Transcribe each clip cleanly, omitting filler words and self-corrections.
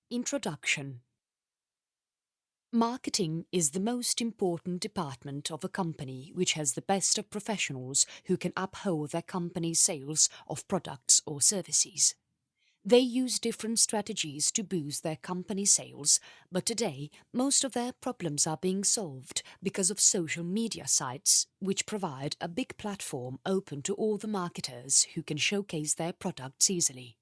Introduction. Marketing is the most important department of a company which has the best of professionals who can uphold their company's sales of products or services. They use different strategies to boost their company sales, but today most of their problems are being solved because of social media sites which provide a big platform open to all the marketers who can showcase their products easily.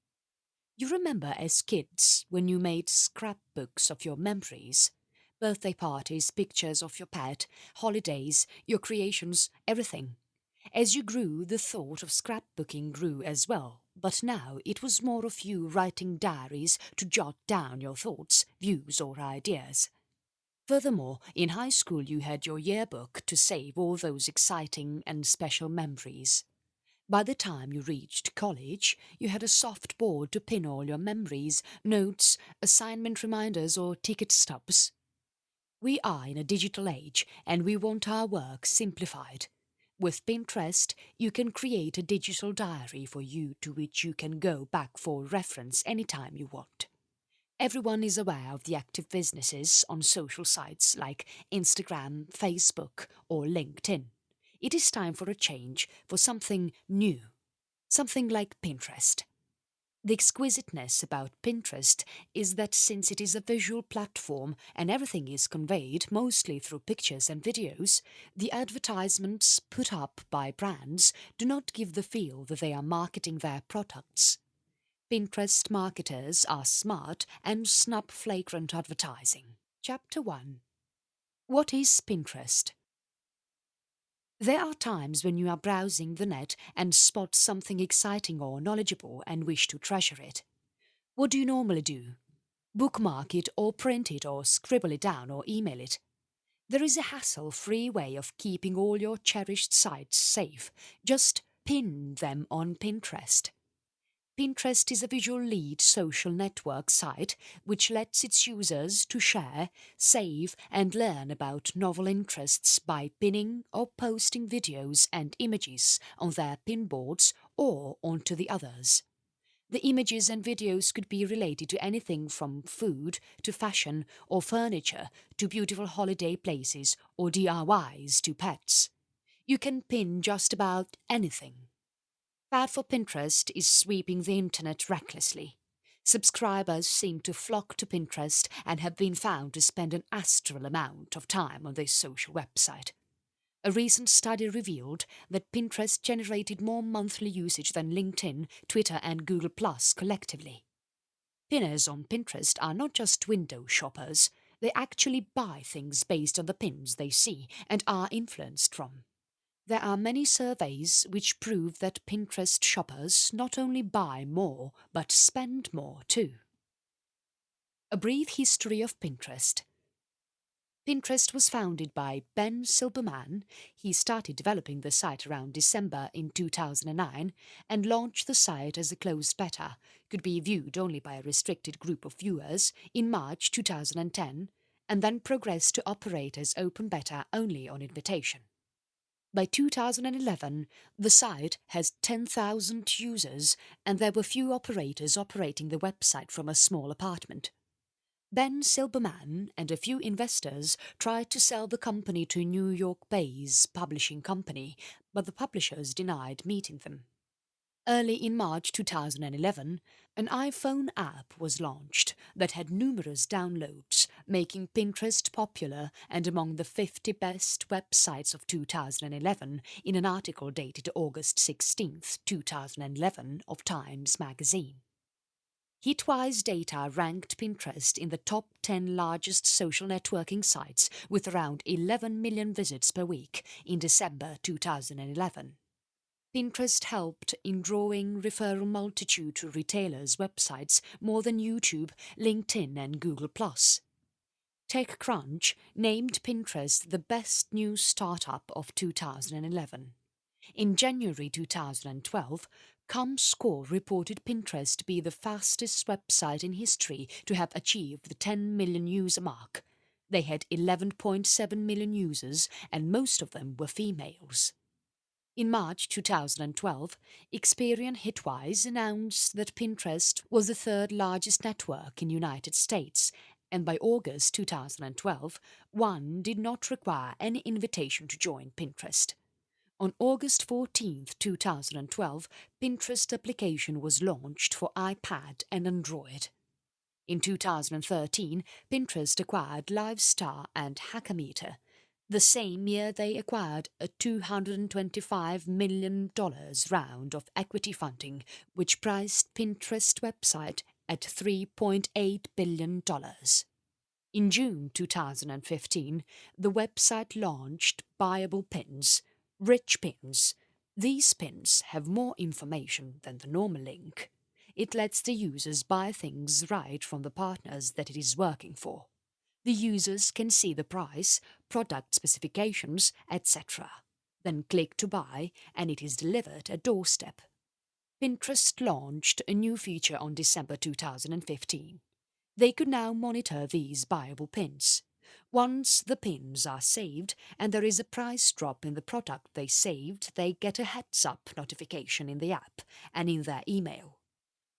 You remember as kids when you made scrapbooks of your memories? Birthday parties, pictures of your pet, holidays, your creations, everything. As you grew, the thought of scrapbooking grew as well, but now it was more of you writing diaries to jot down your thoughts, views or ideas. Furthermore, in high school you had your yearbook to save all those exciting and special memories. By the time you reached college, you had a soft board to pin all your memories, notes, assignment reminders or ticket stubs. We are in a digital age and we want our work simplified. With Pinterest, you can create a digital diary for you to which you can go back for reference anytime you want. Everyone is aware of the active businesses on social sites like Instagram, Facebook or LinkedIn. It is time for a change, for something new. Something like Pinterest. The exquisiteness about Pinterest is that since it is a visual platform and everything is conveyed mostly through pictures and videos, the advertisements put up by brands do not give the feel that they are marketing their products. Pinterest marketers are smart and snub flagrant advertising. Chapter 1. What is Pinterest? There are times when you are browsing the net and spot something exciting or knowledgeable and wish to treasure it. What do you normally do? Bookmark it or print it or scribble it down or email it. There is a hassle-free way of keeping all your cherished sites safe. Just pin them on Pinterest. Pinterest is a visual lead social network site which lets its users to share, save and learn about novel interests by pinning or posting videos and images on their pinboards or onto the others. The images and videos could be related to anything from food to fashion or furniture to beautiful holiday places or DIYs to pets. You can pin just about anything. Bad for Pinterest is sweeping the internet recklessly. Subscribers seem to flock to Pinterest and have been found to spend an astral amount of time on this social website. A recent study revealed that Pinterest generated more monthly usage than LinkedIn, Twitter and Google Plus collectively. Pinners on Pinterest are not just window shoppers, they actually buy things based on the pins they see and are influenced from. There are many surveys which prove that Pinterest shoppers not only buy more but spend more too. A brief history of Pinterest. Pinterest was founded by Ben Silbermann. He started developing the site around December in 2009 and launched the site as a closed beta, could be viewed only by a restricted group of viewers, in March 2010, and then progressed to operate as open beta only on invitation. By 2011, the site has 10,000 users and there were few operators operating the website from a small apartment. Ben Silbermann and a few investors tried to sell the company to New York-based publishing company, but the publishers denied meeting them. Early in March 2011, an iPhone app was launched that had numerous downloads, making Pinterest popular and among the 50 best websites of 2011 in an article dated August 16, 2011 of Times magazine. Hitwise data ranked Pinterest in the top 10 largest social networking sites with around 11 million visits per week in December 2011. Pinterest helped in drawing referral multitude to retailers' websites more than YouTube, LinkedIn and Google+. TechCrunch named Pinterest the best new startup of 2011. In January 2012, ComScore reported Pinterest to be the fastest website in history to have achieved the 10 million user mark. They had 11.7 million users and most of them were females. In March 2012, Experian Hitwise announced that Pinterest was the third largest network in the United States, and by August 2012, one did not require any invitation to join Pinterest. On August 14, 2012, Pinterest application was launched for iPad and Android. In 2013, Pinterest acquired Livestar and Hackameter. The same year they acquired a $225 million round of equity funding, which priced Pinterest website at $3.8 billion. In June 2015, the website launched buyable pins, rich pins. These pins have more information than the normal link. It lets the users buy things right from the partners that it is working for. The users can see the price, product specifications, etc. Then click to buy and it is delivered at doorstep. Pinterest launched a new feature on December 2015. They could now monitor these buyable pins. Once the pins are saved and there is a price drop in the product they saved, they get a heads-up notification in the app and in their email.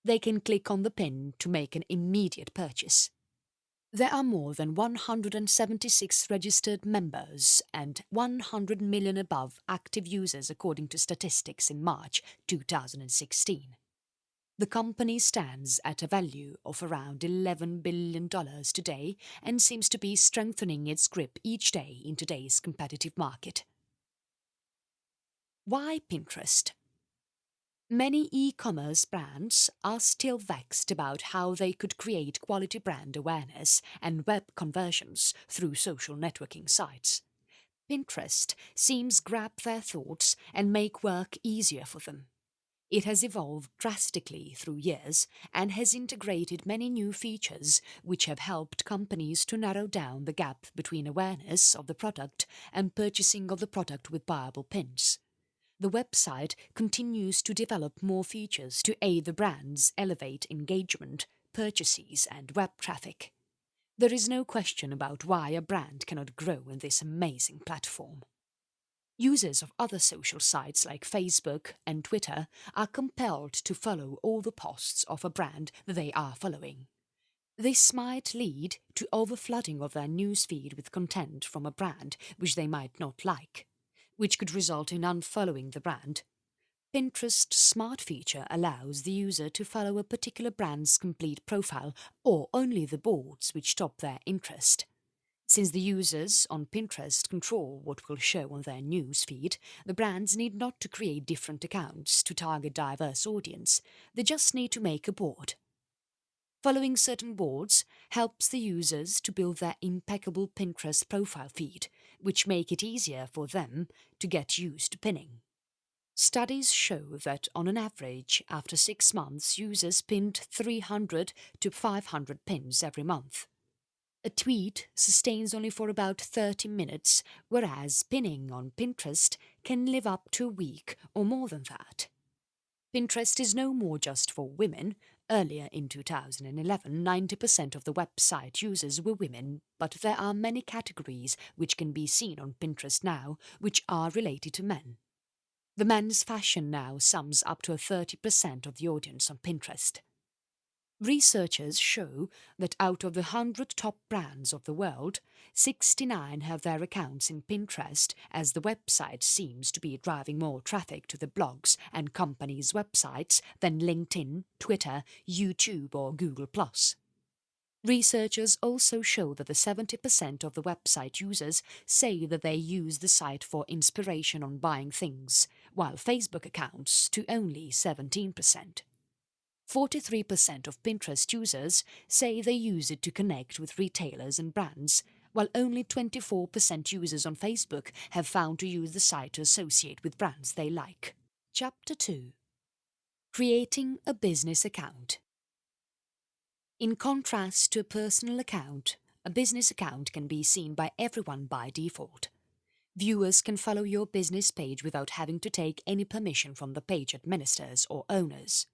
They can click on the pin to make an immediate purchase. There are more than 176 registered members and 100 million above active users according to statistics in March 2016. The company stands at a value of around $11 billion today and seems to be strengthening its grip each day in today's competitive market. Why Pinterest? Many e-commerce brands are still vexed about how they could create quality brand awareness and web conversions through social networking sites. Pinterest seems grab their thoughts and make work easier for them. It has evolved drastically through years and has integrated many new features which have helped companies to narrow down the gap between awareness of the product and purchasing of the product with buyable pins. The website continues to develop more features to aid the brands elevate engagement, purchases and web traffic. There is no question about why a brand cannot grow in this amazing platform. Users of other social sites like Facebook and Twitter are compelled to follow all the posts of a brand that they are following. This might lead to overflooding of their newsfeed with content from a brand which they might not like, which could result in unfollowing the brand. Pinterest's Smart feature allows the user to follow a particular brand's complete profile or only the boards which top their interest. Since the users on Pinterest control what will show on their news feed, the brands need not to create different accounts to target diverse audience, they just need to make a board. Following certain boards helps the users to build their impeccable Pinterest profile feed, which make it easier for them to get used to pinning. Studies show that on an average, after 6 months, users pinned 300 to 500 pins every month. A tweet sustains only for about 30 minutes, whereas pinning on Pinterest can live up to a week or more than that. Pinterest is no more just for women. Earlier in 2011, 90% of the website users were women, but there are many categories which can be seen on Pinterest now which are related to men. The men's fashion now sums up to 30% of the audience on Pinterest. Researchers show that out of the 100 top brands of the world, 69 have their accounts in Pinterest, as the website seems to be driving more traffic to the blogs and companies' websites than LinkedIn, Twitter, YouTube or Google+. Researchers also show that the 70% of the website users say that they use the site for inspiration on buying things, while Facebook accounts to only 17%. 43% of Pinterest users say they use it to connect with retailers and brands, while only 24% users on Facebook have found to use the site to associate with brands they like. Chapter 2. Creating a business account. In contrast to a personal account, a business account can be seen by everyone by default. Viewers can follow your business page without having to take any permission from the page administrators or owners,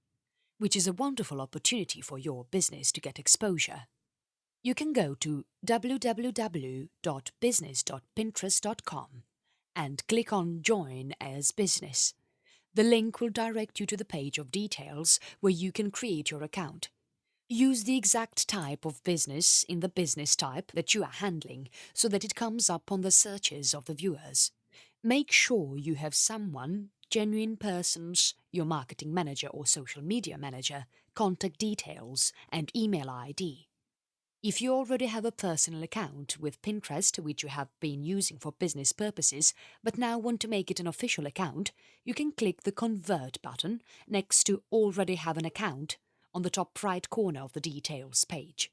which is a wonderful opportunity for your business to get exposure. You can go to www.business.pinterest.com and click on Join as Business. The link will direct you to the page of details where you can create your account. Use the exact type of business in the business type that you are handling so that it comes up on the searches of the viewers. Make sure you have someone, genuine persons, your marketing manager or social media manager, contact details and email ID. If you already have a personal account with Pinterest which you have been using for business purposes but now want to make it an official account, you can click the Convert button next to Already have an account on the top right corner of the details page.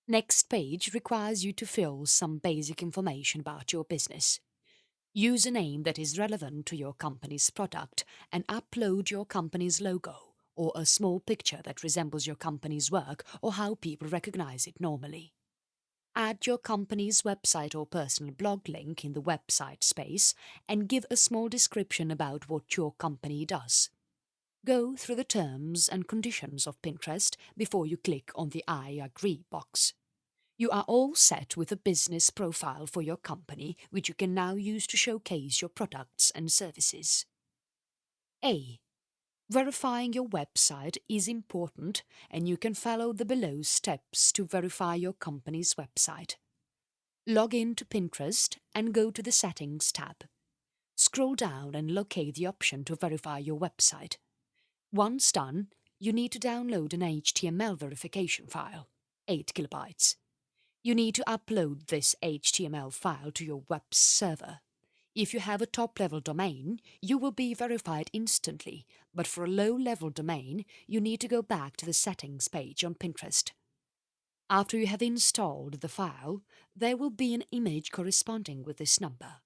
Next page requires you to fill some basic information about your business. Use a name that is relevant to your company's product and upload your company's logo or a small picture that resembles your company's work or how people recognize it normally. Add your company's website or personal blog link in the website space and give a small description about what your company does. Go through the terms and conditions of Pinterest before you click on the I agree box. You are all set with a business profile for your company, which you can now use to showcase your products and services. A. Verifying your website is important and you can follow the below steps to verify your company's website. Log in to Pinterest and go to the Settings tab. Scroll down and locate the option to verify your website. Once done, you need to download an HTML verification file, 8 kilobytes. You need to upload this HTML file to your web server. If you have a top-level domain, you will be verified instantly, but for a low-level domain, you need to go back to the settings page on Pinterest. After you have installed the file, there will be an image corresponding with this number.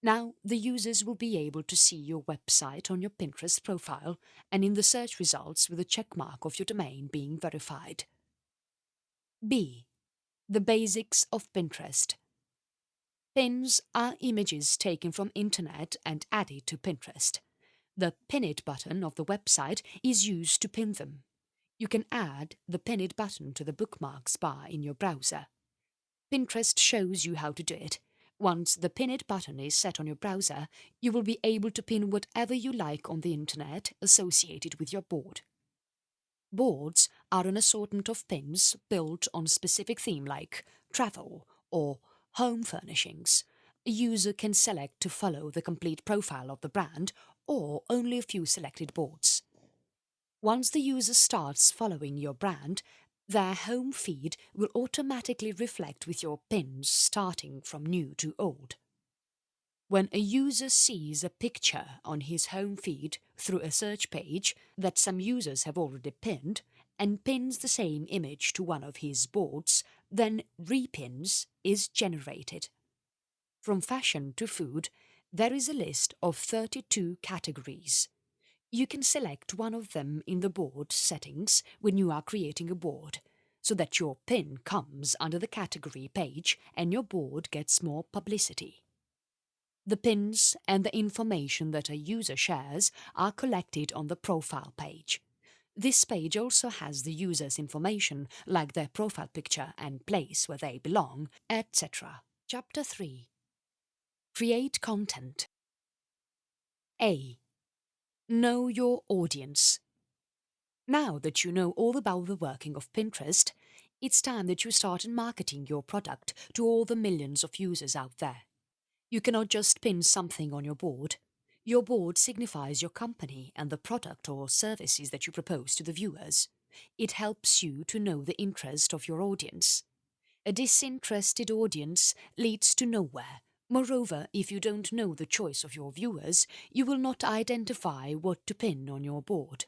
Now, the users will be able to see your website on your Pinterest profile and in the search results with a checkmark of your domain being verified. B. The basics of Pinterest. Pins are images taken from internet and added to Pinterest. The Pin It button of the website is used to pin them. You can add the Pin It button to the bookmarks bar in your browser. Pinterest shows you how to do it. Once the Pin It button is set on your browser, you will be able to pin whatever you like on the internet associated with your board. Boards are an assortment of pins built on a specific theme like travel or home furnishings. A user can select to follow the complete profile of the brand or only a few selected boards. Once the user starts following your brand, their home feed will automatically reflect with your pins starting from new to old. When a user sees a picture on his home feed through a search page that some users have already pinned and pins the same image to one of his boards, then repins is generated. From fashion to food, there is a list of 32 categories. You can select one of them in the board settings when you are creating a board, so that your pin comes under the category page and your board gets more publicity. The pins and the information that a user shares are collected on the profile page. This page also has the user's information like their profile picture and place where they belong, etc. Chapter 3. Create content. A. Know your audience. Now that you know all about the working of Pinterest, it's time that you start marketing your product to all the millions of users out there. You cannot just pin something on your board. Your board signifies your company and the product or services that you propose to the viewers. It helps you to know the interest of your audience. A disinterested audience leads to nowhere. Moreover, if you don't know the choice of your viewers, you will not identify what to pin on your board.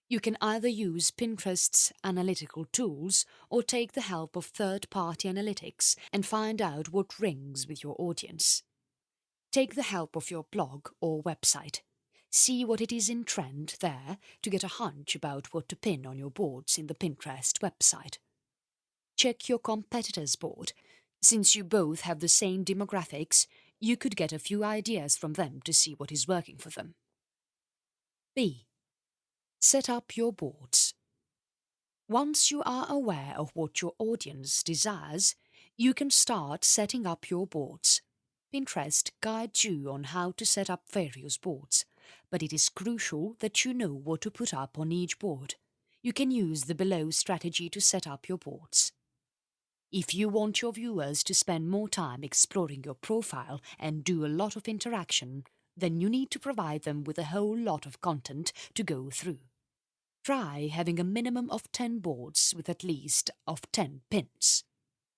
You can either use Pinterest's analytical tools or take the help of third-party analytics and find out what rings with your audience. Take the help of your blog or website. See what it is in trend there to get a hunch about what to pin on your boards in the Pinterest website. Check your competitor's board. Since you both have the same demographics, you could get a few ideas from them to see what is working for them. B. Set up your boards. Once you are aware of what your audience desires, you can start setting up your boards. Pinterest guides you on how to set up various boards, but it is crucial that you know what to put up on each board. You can use the below strategy to set up your boards. If you want your viewers to spend more time exploring your profile and do a lot of interaction, then you need to provide them with a whole lot of content to go through. Try having a minimum of 10 boards with at least of 10 pins.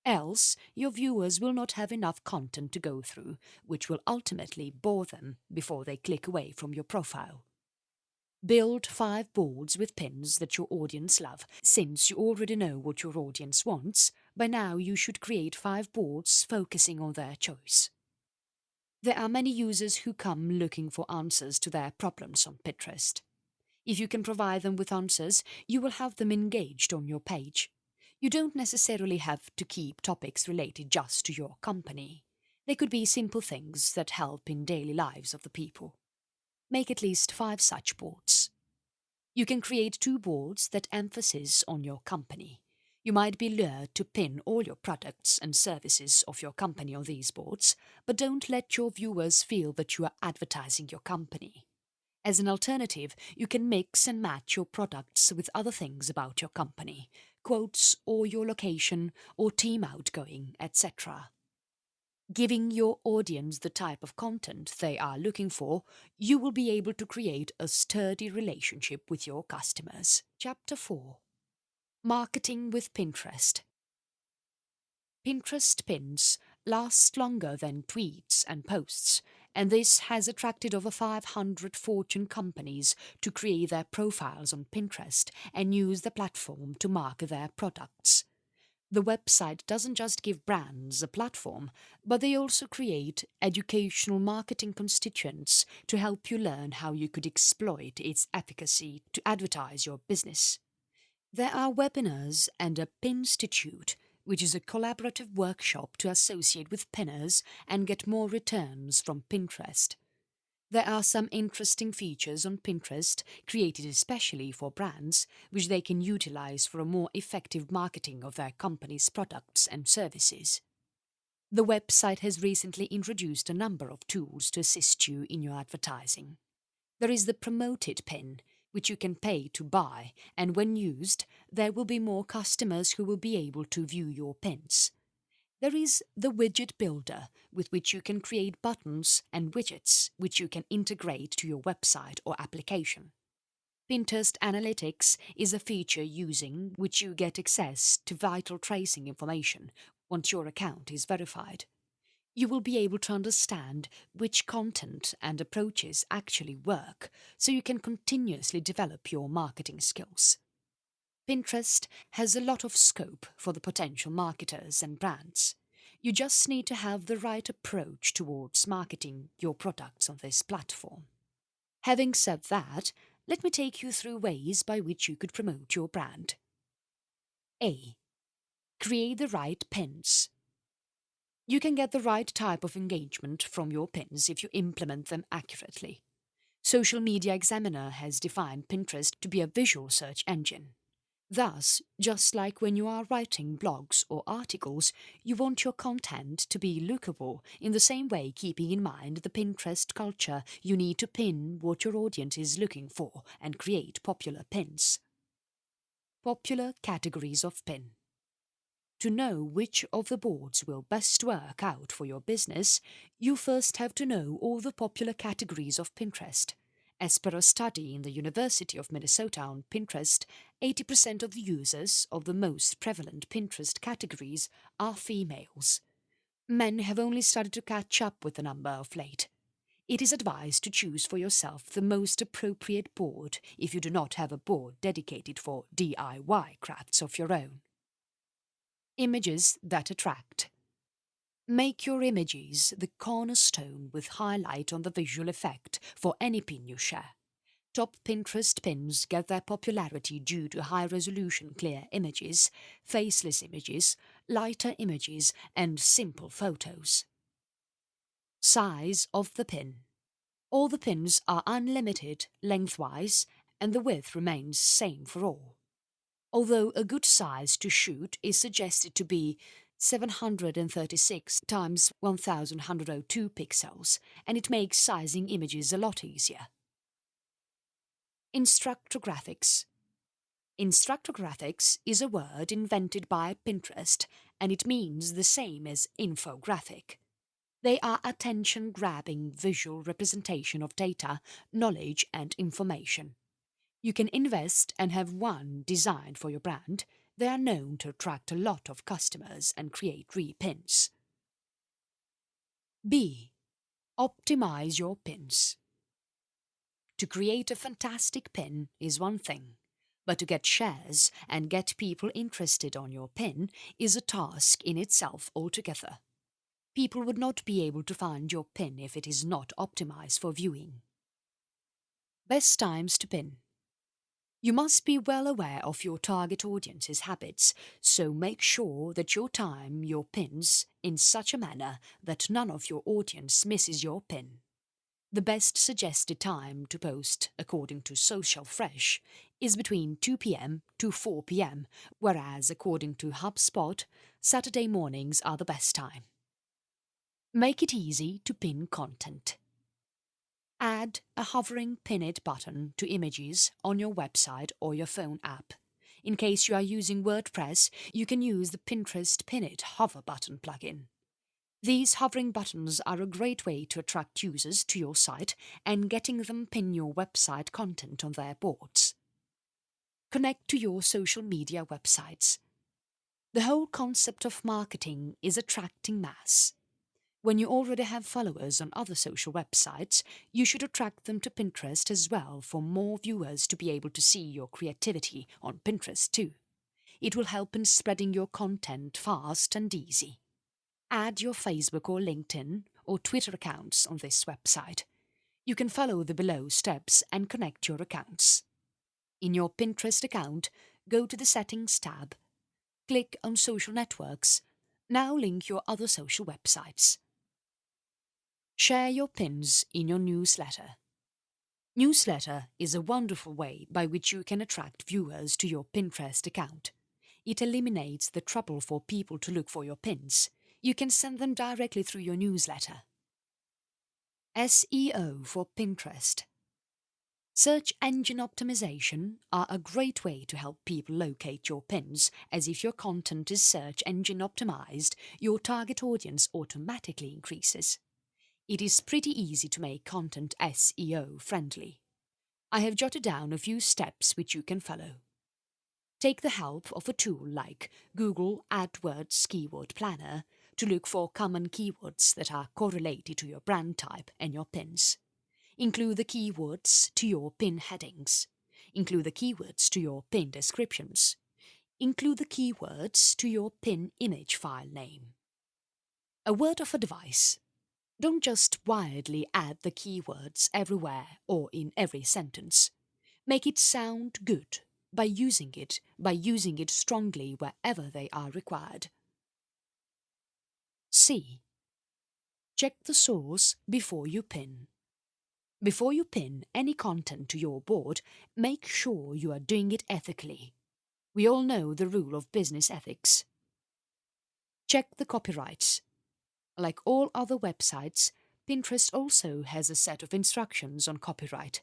Else, your viewers will not have enough content to go through, which will ultimately bore them before they click away from your profile. Build 5 boards with pins that your audience love. Since you already know what your audience wants, by now you should create 5 boards focusing on their choice. There are many users who come looking for answers to their problems on Pinterest. If you can provide them with answers, you will have them engaged on your page. You don't necessarily have to keep topics related just to your company. They could be simple things that help in daily lives of the people. Make at least 5 such boards. You can create 2 boards that emphasize on your company. You might be lured to pin all your products and services of your company on these boards, but don't let your viewers feel that you are advertising your company. As an alternative, you can mix and match your products with other things about your company, quotes or your location or team outgoing, etc. Giving your audience the type of content they are looking for, you will be able to create a sturdy relationship with your customers. Chapter 4. Marketing with Pinterest. Pinterest pins last longer than tweets and posts, and this has attracted over 500 Fortune companies to create their profiles on Pinterest and use the platform to market their products. The website doesn't just give brands a platform, but they also create educational marketing constituents to help you learn how you could exploit its efficacy to advertise your business. There are webinars and a Pinstitute, which is a collaborative workshop to associate with pinners and get more returns from Pinterest. There are some interesting features on Pinterest created especially for brands, which they can utilize for a more effective marketing of their company's products and services. The website has recently introduced a number of tools to assist you in your advertising. There is the Promoted pin, which you can pay to buy, and when used, there will be more customers who will be able to view your pins. There is the Widget Builder, with which you can create buttons and widgets which you can integrate to your website or application. Pinterest Analytics is a feature using which you get access to vital tracing information once your account is verified. You will be able to understand which content and approaches actually work, so you can continuously develop your marketing skills. Pinterest has a lot of scope for the potential marketers and brands. You just need to have the right approach towards marketing your products on this platform. Having said that, let me take you through ways by which you could promote your brand. A. Create the right pins. You can get the right type of engagement from your pins if you implement them accurately. Social Media Examiner has defined Pinterest to be a visual search engine. Thus, just like when you are writing blogs or articles, you want your content to be lookable, in the same way keeping in mind the Pinterest culture, you need to pin what your audience is looking for and create popular pins. Popular categories of pin. To know which of the boards will best work out for your business, you first have to know all the popular categories of Pinterest. As per a study in the University of Minnesota on Pinterest, 80% of the users of the most prevalent Pinterest categories are females. Men have only started to catch up with the number of late. It is advised to choose for yourself the most appropriate board if you do not have a board dedicated for DIY crafts of your own. Images that attract. Make your images the cornerstone with highlight on the visual effect for any pin you share. Top Pinterest pins get their popularity due to high-resolution clear images, faceless images, lighter images, and simple photos. Size of the pin. All the pins are unlimited lengthwise, and the width remains same for all. Although a good size to shoot is suggested to be 736 times 1102 pixels, and it makes sizing images a lot easier. Instructor graphics. Instructor graphics is a word invented by Pinterest, and it means the same as infographic. They are attention-grabbing visual representation of data, knowledge and information. You can invest and have one designed for your brand. They are known to attract a lot of customers and create repins. B. Optimize your pins. To create a fantastic pin is one thing, but to get shares and get people interested on your pin is a task in itself altogether. People would not be able to find your pin if it is not optimized for viewing. Best times to pin. You must be well aware of your target audience's habits, so make sure that you time your pins in such a manner that none of your audience misses your pin. The best suggested time to post, according to Social Fresh, is between 2 p.m. to 4 p.m, whereas according to HubSpot, Saturday mornings are the best time. Make it easy to pin content. Add a hovering Pin It button to images on your website or your phone app. In case you are using WordPress, you can use the Pinterest Pin It hover button plugin. These hovering buttons are a great way to attract users to your site and getting them pin your website content on their boards. Connect to your social media websites. The whole concept of marketing is attracting mass. When you already have followers on other social websites, you should attract them to Pinterest as well for more viewers to be able to see your creativity on Pinterest too. It will help in spreading your content fast and easy. Add your Facebook or LinkedIn or Twitter accounts on this website. You can follow the below steps and connect your accounts. In your Pinterest account, go to the Settings tab. Click on Social Networks. Now link your other social websites. Share your pins in your newsletter. Newsletter is a wonderful way by which you can attract viewers to your Pinterest account. It eliminates the trouble for people to look for your pins. You can send them directly through your newsletter. SEO for Pinterest. Search engine optimization are a great way to help people locate your pins, as if your content is search engine optimized, your target audience automatically increases. It is pretty easy to make content SEO friendly. I have jotted down a few steps which you can follow. Take the help of a tool like Google AdWords Keyword Planner to look for common keywords that are correlated to your brand type and your pins. Include the keywords to your pin headings. Include the keywords to your pin descriptions. Include the keywords to your pin image file name. A word of advice. Don't just wildly add the keywords everywhere or in every sentence. Make it sound good by using it strongly wherever they are required. C. Check the source before you pin. Before you pin any content to your board, make sure you are doing it ethically. We all know the rule of business ethics. Check the copyrights. Like all other websites, Pinterest also has a set of instructions on copyright.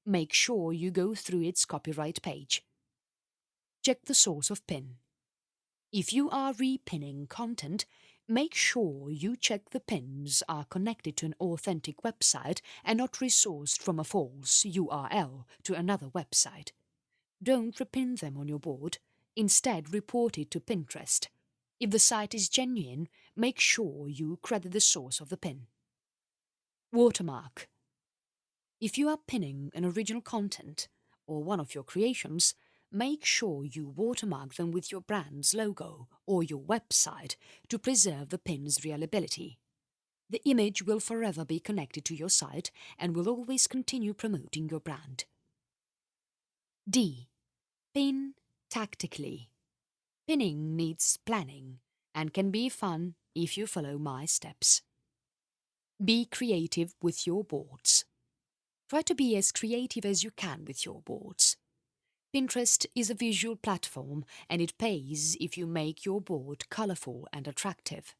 Make sure you go through its copyright page. Check the source of pin. If you are repinning content, make sure you check the pins are connected to an authentic website and not resourced from a false URL to another website. Don't repin them on your board. Instead, report it to Pinterest. If the site is genuine, make sure you credit the source of the pin. Watermark. If you are pinning an original content or one of your creations, make sure you watermark them with your brand's logo or your website to preserve the pin's reliability. The image will forever be connected to your site and will always continue promoting your brand. D. Pin tactically. Pinning needs planning and can be fun if you follow my steps. Be creative with your boards. Try to be as creative as you can with your boards. Pinterest is a visual platform and it pays if you make your board colorful and attractive.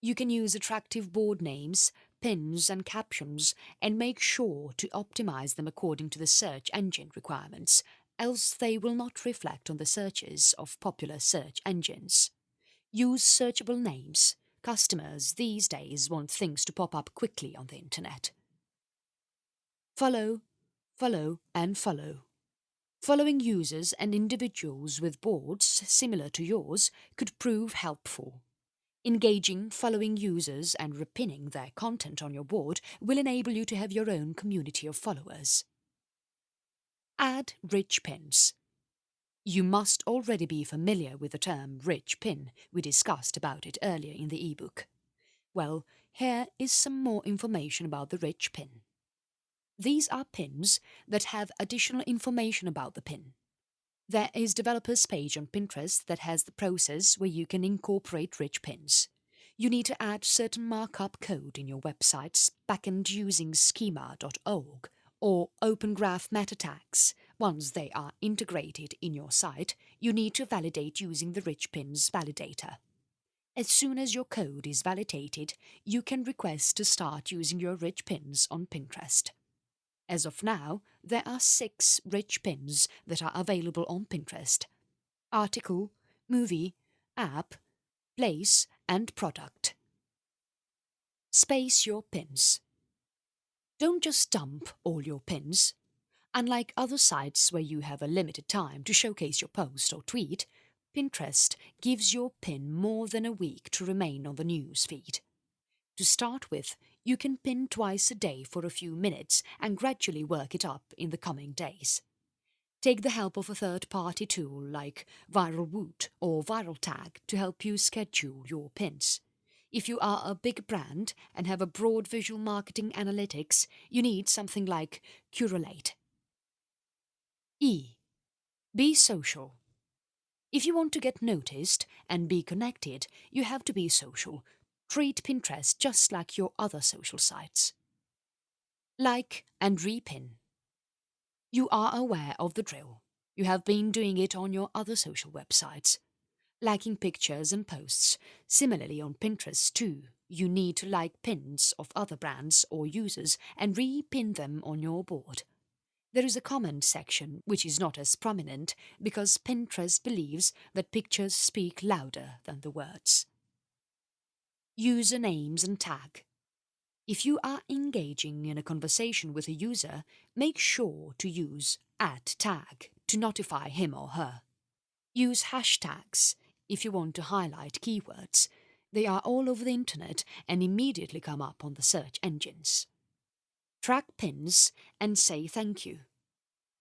You can use attractive board names, pins and captions and make sure to optimize them according to the search engine requirements, else they will not reflect on the searches of popular search engines. Use searchable names. Customers these days want things to pop up quickly on the internet. Follow, follow and follow. Following users and individuals with boards similar to yours could prove helpful. Engaging following users and repinning their content on your board will enable you to have your own community of followers. Add rich pins. You must already be familiar with the term rich pin. We discussed about it earlier in the ebook. Well, here is some more information about the rich pin. These are pins that have additional information about the pin. There is developers page on Pinterest that has the process where you can incorporate rich pins. You need to add certain markup code in your website's backend using schema.org or Open Graph meta tags. Once they are integrated in your site, you need to validate using the rich pins validator. As soon as your code is validated, you can request to start using your rich pins on Pinterest. As of now, there are 6 rich pins that are available on Pinterest: article, movie, app, place and product. Space your pins. Don't just dump all your pins. Unlike other sites where you have a limited time to showcase your post or tweet, Pinterest gives your pin more than a week to remain on the news feed. To start with, you can pin twice a day for a few minutes and gradually work it up in the coming days. Take the help of a third-party tool like ViralWoot or ViralTag to help you schedule your pins. If you are a big brand and have a broad visual marketing analytics, you need something like Curate. E. Be social. If you want to get noticed and be connected, you have to be social. Treat Pinterest just like your other social sites. Like and repin. You are aware of the drill. You have been doing it on your other social websites. Liking pictures and posts. Similarly on Pinterest too, you need to like pins of other brands or users and repin them on your board. There is a comment section which is not as prominent because Pinterest believes that pictures speak louder than the words. Usernames and tag. If you are engaging in a conversation with a user, make sure to use @tag to notify him or her. Use hashtags if you want to highlight keywords. They are all over the internet and immediately come up on the search engines. Track pins and say thank you.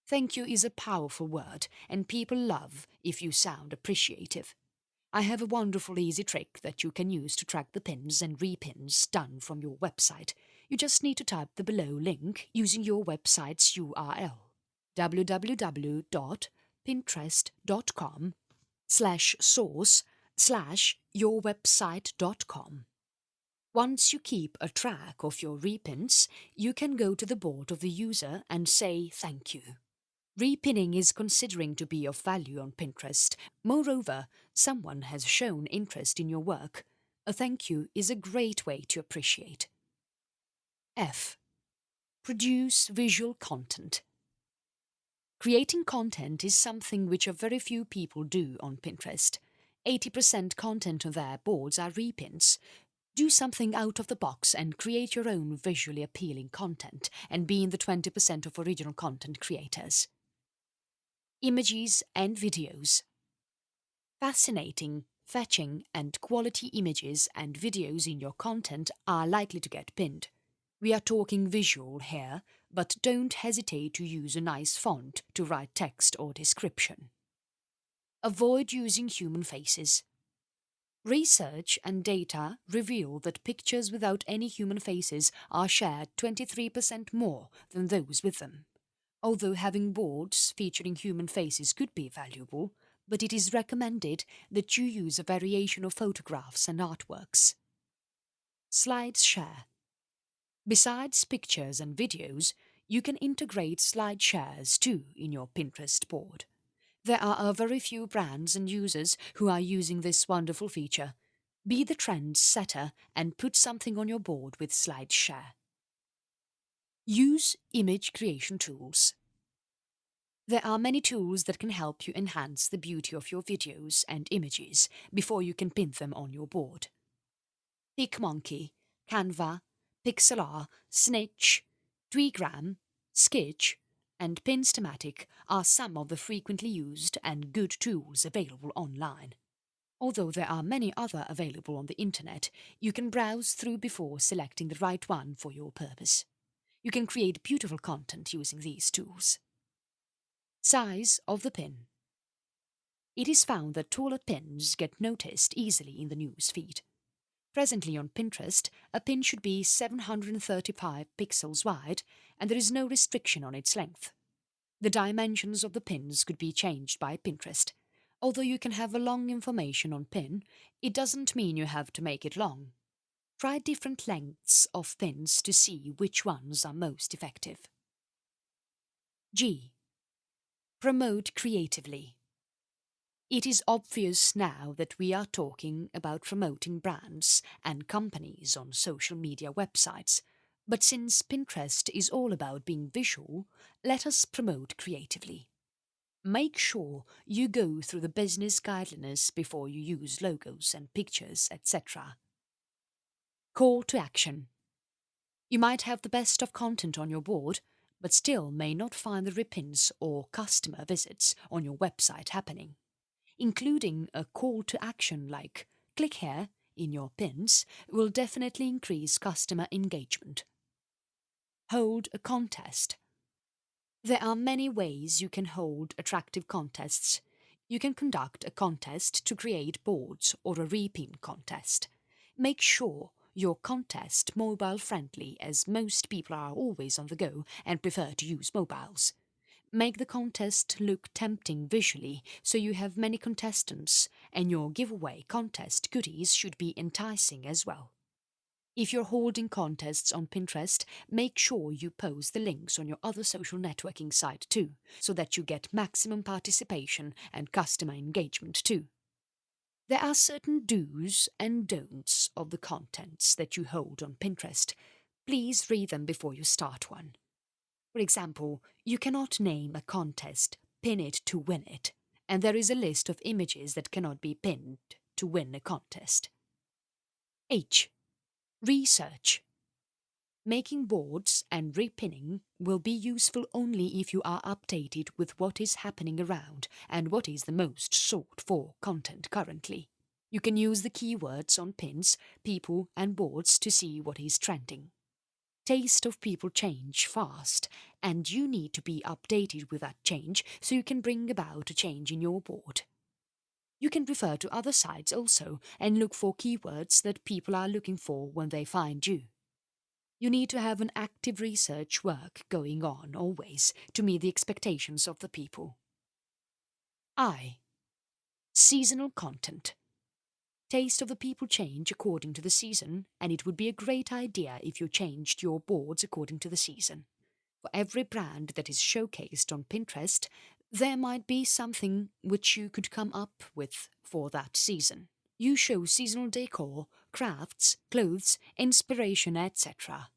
Thank you is a powerful word and people love if you sound appreciative. I have a wonderful easy trick that you can use to track the pins and repins done from your website. You just need to type the below link using your website's URL: www.pinterest.com/source/yourwebsite.com. Once you keep a track of your repins, you can go to the board of the user and say thank you. Repinning is considering to be of value on Pinterest. Moreover, someone has shown interest in your work. A thank you is a great way to appreciate. F. Produce visual content. Creating content is something which a very few people do on Pinterest. 80% content on their boards are repins. Do something out of the box and create your own visually appealing content and be in the 20% of original content creators. Images and videos. Fascinating, fetching and quality images and videos in your content are likely to get pinned. We are talking visual here, but don't hesitate to use a nice font to write text or description. Avoid using human faces. Research and data reveal that pictures without any human faces are shared 23% more than those with them. Although having boards featuring human faces could be valuable, but it is recommended that you use a variation of photographs and artworks. Slides share. Besides pictures and videos, you can integrate slide shares too in your Pinterest board. There are a very few brands and users who are using this wonderful feature. Be the trend setter and put something on your board with SlideShare. Use image creation tools. There are many tools that can help you enhance the beauty of your videos and images before you can pin them on your board. PicMonkey, Canva, Pixlr, Snitch, Tweegram, Sketch, and Pinstamatic are some of the frequently used and good tools available online. Although there are many other available on the internet, you can browse through before selecting the right one for your purpose. You can create beautiful content using these tools. Size of the pin. It is found that taller pins get noticed easily in the news feed. Presently on Pinterest, a pin should be 735 pixels wide and there is no restriction on its length. The dimensions of the pins could be changed by Pinterest. Although you can have a long information on pin, it doesn't mean you have to make it long. Try different lengths of pins to see which ones are most effective. G. Promote creatively. It is obvious now that we are talking about promoting brands and companies on social media websites, but since Pinterest is all about being visual, let us promote creatively. Make sure you go through the business guidelines before you use logos and pictures, etc. Call to action. You might have the best of content on your board, but still may not find the repins or customer visits on your website happening. Including a call to action like "click here" in your pins will definitely increase customer engagement. Hold a contest. There are many ways you can hold attractive contests. You can conduct a contest to create boards or a repin contest. Make sure your contest mobile friendly as most people are always on the go and prefer to use mobiles. Make the contest look tempting visually so you have many contestants, and your giveaway contest goodies should be enticing as well. If you're holding contests on Pinterest, make sure you post the links on your other social networking site too, so that you get maximum participation and customer engagement too. There are certain do's and don'ts of the contents that you hold on Pinterest. Please read them before you start one. For example, you cannot name a contest "Pin it to win it," and there is a list of images that cannot be pinned to win a contest. H. Research. Making boards and repinning will be useful only if you are updated with what is happening around and what is the most sought for content currently. You can use the keywords on pins, people and boards to see what is trending. Taste of people change fast, and you need to be updated with that change so you can bring about a change in your board. You can refer to other sites also and look for keywords that people are looking for when they find you. You need to have an active research work going on always to meet the expectations of the people. I. Seasonal content. Taste of the people change according to the season, and it would be a great idea if you changed your boards according to the season. For every brand that is showcased on Pinterest, there might be something which you could come up with for that season. You show seasonal decor, crafts, clothes, inspiration, etc.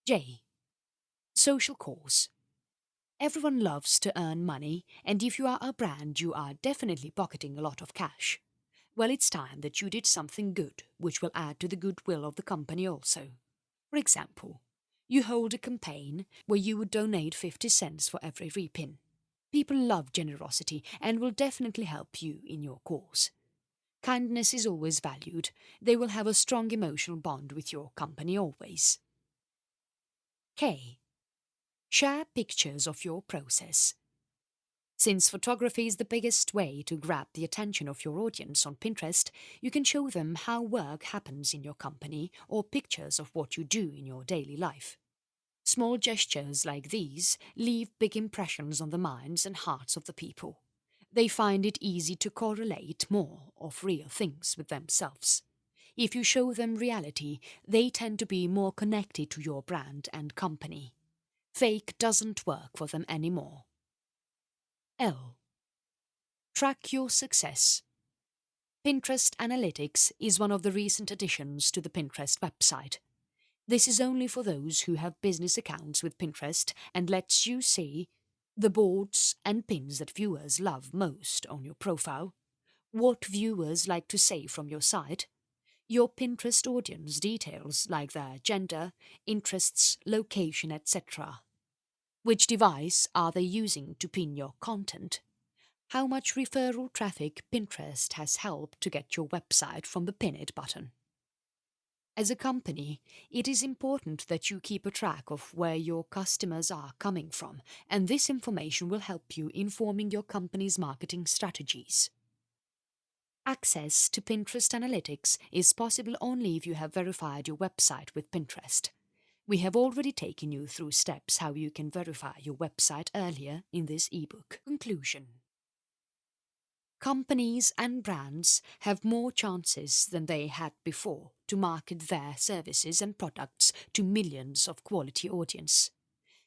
J. Social cause. Everyone loves to earn money, and if you are a brand, you are definitely pocketing a lot of cash. Well, it's time that you did something good, which will add to the goodwill of the company also. For example, you hold a campaign where you would donate 50 cents for every repin. People love generosity and will definitely help you in your cause. Kindness is always valued. They will have a strong emotional bond with your company always. K. Share pictures of your process. Since photography is the biggest way to grab the attention of your audience on Pinterest, you can show them how work happens in your company or pictures of what you do in your daily life. Small gestures like these leave big impressions on the minds and hearts of the people. They find it easy to correlate more of real things with themselves. If you show them reality, they tend to be more connected to your brand and company. Fake doesn't work for them anymore. L. Track your success. Pinterest Analytics is one of the recent additions to the Pinterest website. This is only for those who have business accounts with Pinterest and lets you see the boards and pins that viewers love most on your profile, what viewers like to say from your site, your Pinterest audience details like their gender, interests, location, etc. Which device are they using to pin your content? How much referral traffic Pinterest has helped to get your website from the Pin It button. As a company, it is important that you keep a track of where your customers are coming from, and this information will help you informing your company's marketing strategies. Access to Pinterest Analytics is possible only if you have verified your website with Pinterest. We have already taken you through steps how you can verify your website earlier in this ebook. Conclusion. Companies and brands have more chances than they had before to market their services and products to millions of quality audience.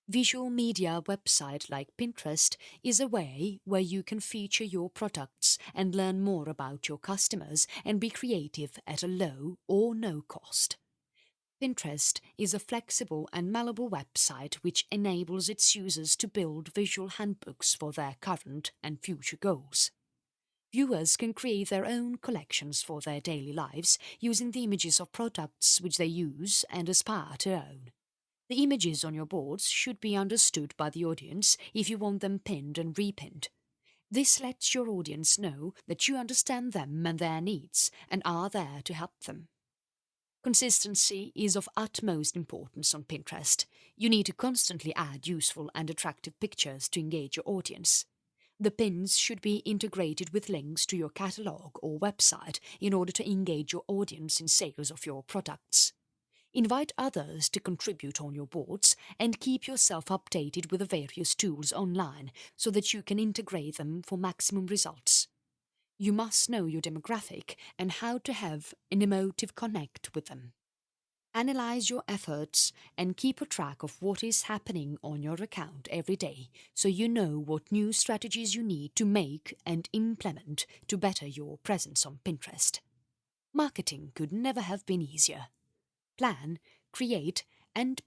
Visual media website like Pinterest is a way where you can feature your products and learn more about your customers and be creative at a low or no cost. Pinterest is a flexible and malleable website which enables its users to build visual handbooks for their current and future goals. Viewers can create their own collections for their daily lives using the images of products which they use and aspire to own. The images on your boards should be understood by the audience if you want them pinned and repinned. This lets your audience know that you understand them and their needs and are there to help them. Consistency is of utmost importance on Pinterest. You need to constantly add useful and attractive pictures to engage your audience. The pins should be integrated with links to your catalog or website in order to engage your audience in sales of your products. Invite others to contribute on your boards and keep yourself updated with the various tools online so that you can integrate them for maximum results. You must know your demographic and how to have an emotive connect with them. Analyze your efforts and keep a track of what is happening on your account every day so you know what new strategies you need to make and implement to better your presence on Pinterest. Marketing could never have been easier. Plan, create, and